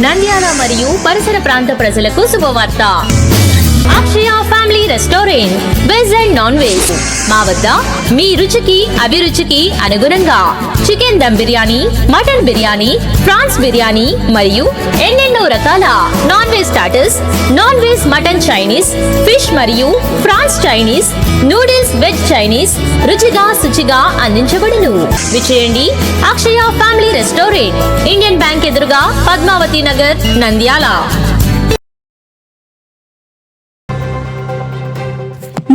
నంద్యాల మరియు పరిసర ప్రాంత ప్రజలకు శుభవార్త. Akshaya family restaurant veg and non veg మా వద్ద మీ రుచికి అభిరుచికి అనుగుణంగా chicken dum biryani, mutton biryani, prawns biryani మరియు ఎన్నెన్నో రకాల non veg starters, non veg mutton Chinese, fish మరియు prawns Chinese, noodles veg Chinese రుచిగా శుచిగా అందించబడును. విచేయండి Akshaya family restaurant, Indian bank ఎదురుగా, పద్మావతి నగర్, నంద్యాల.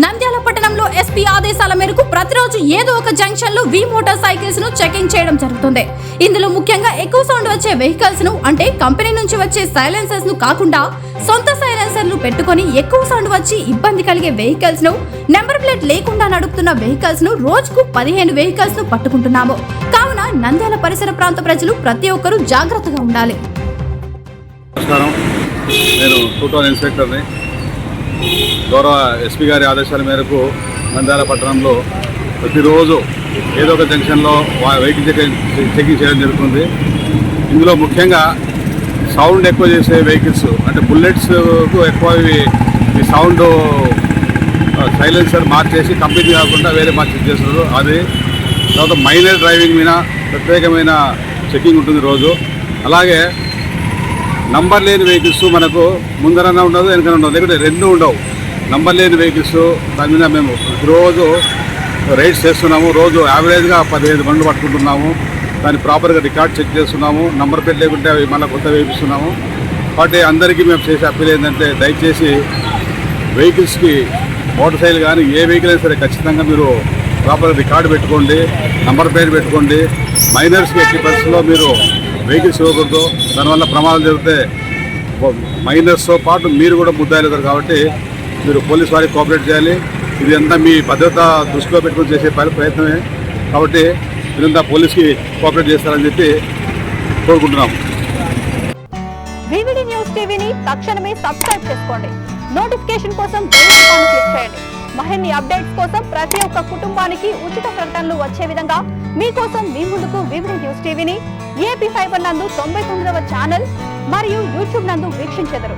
నంద్యాల పట్టణంలో ఎస్పీ ఆదేశాల మేరకు ప్రతిరోజు ఏదో ఒక జంక్షన్ లో వి మోటార్ సైకిల్స్ ను చెకింగ్ చేయడం జరుగుతుంది. ఇందులో ముఖ్యంగా ఎక్కువ సౌండ్ వచ్చే వెహికల్స్ ను, అంటే కంపెనీ నుంచి వచ్చే సైలెన్సర్స్ ను కాకుండా సొంత సైలెన్సర్లు పెట్టుకొని ఎక్కువ సౌండ్ వచ్చి ఇబ్బంది కలిగే వెహికల్స్ ను, నెంబర్ ప్లేట్ లేకుండా నడుపుతున్న వెహికల్స్ ను రోజుకు 15 వెహికల్స్ ను పట్టుకుంటున్నాము. కావున నంద్యాల పరిసర ప్రాంత ప్రజలు ప్రతి ఒక్కరూ జాగ్రత్తగా ఉండాలి. నేను టూటౌన్ ఇన్స్పెక్టర్ని. గౌరవ ఎస్పీ గారి ఆదేశాల మేరకు నంద్యాల పట్టణంలో ప్రతిరోజు ఏదో ఒక జంక్షన్లో వెహికల్ చెకింగ్ చేయడం జరుగుతుంది. ఇందులో ముఖ్యంగా సౌండ్ ఎక్కువ చేసే వెహికల్స్, అంటే బుల్లెట్స్కు ఎక్కువ ఈ సౌండ్ సైలెన్సర్ మార్చేసి కంపెనీ కాకుండా వేరే మార్చి చేస్తున్నారు. అది తర్వాత మైనర్ డ్రైవింగ్ మీద ప్రత్యేకమైన చెకింగ్ ఉంటుంది రోజు. అలాగే నంబర్ లేని వెహికల్స్ మనకు ముందరన్నా ఉండదు, వెనకన ఉండదు, లేకపోతే రెండు ఉండవు. నంబర్ లేని వెహికల్స్ దాని మీద మేము రోజు రైడ్స్ చేస్తున్నాము. రోజు యావరేజ్గా 15 బండ్లు పట్టుకుంటున్నాము. దాన్ని ప్రాపర్గా రికార్డ్ చెక్ చేస్తున్నాము. నంబర్ ప్లేట్ లేకుంటే అవి మళ్ళీ కొత్త వేపిస్తున్నాము. కాబట్టి అందరికీ మేము చేసే అప్పీల్ ఏంటంటే, దయచేసి వెహికల్స్కి మోటార్ సైకిల్ కానీ ఏ వెహికల్ అయినా సరే ఖచ్చితంగా మీరు ప్రాపర్గా రికార్డు పెట్టుకోండి, నంబర్ ప్లేట్ పెట్టుకోండి. మైనర్స్కి ఎట్టి పరిస్థితుల్లో మీరు వెహికల్స్ ఇవ్వకూడదు. దానివల్ల ప్రమాదాలు జరిగితే మైనర్స్తో పాటు మీరు కూడా ముద్దాయిలుతారు. కాబట్టి మీరు పోలీస్ వారికి కోఆపరేట్ చేయాలి. ఇది అంతా మీ భద్రత దృష్టిలో పెట్టుకుని చేసే ప్రయత్నమే. కాబట్టి మీరంతా పోలీస్కి కోఆపరేట్ చేస్తారని చెప్పి కోరుకుంటున్నాము. వివిడి న్యూస్ టీవీని తక్షణమే సబ్స్క్రైబ్ చేసుకోండి. నోటిఫికేషన్ కోసం బెల్ ఐకాన్ క్లిక్ చేయండి. మరిన్ని అప్డేట్స్ కోసం ప్రతి ఒక్క కుటుంబానికి ఉచిత ప్రకటనలు వచ్చే విధంగా మీకోసం మీ ముందుకు వివిడి న్యూస్ టీవీని ఏపీ ఫైబర్ నందు 99వ ఛానల్ మరియు యూట్యూబ్ నందు వీక్షించెదరు.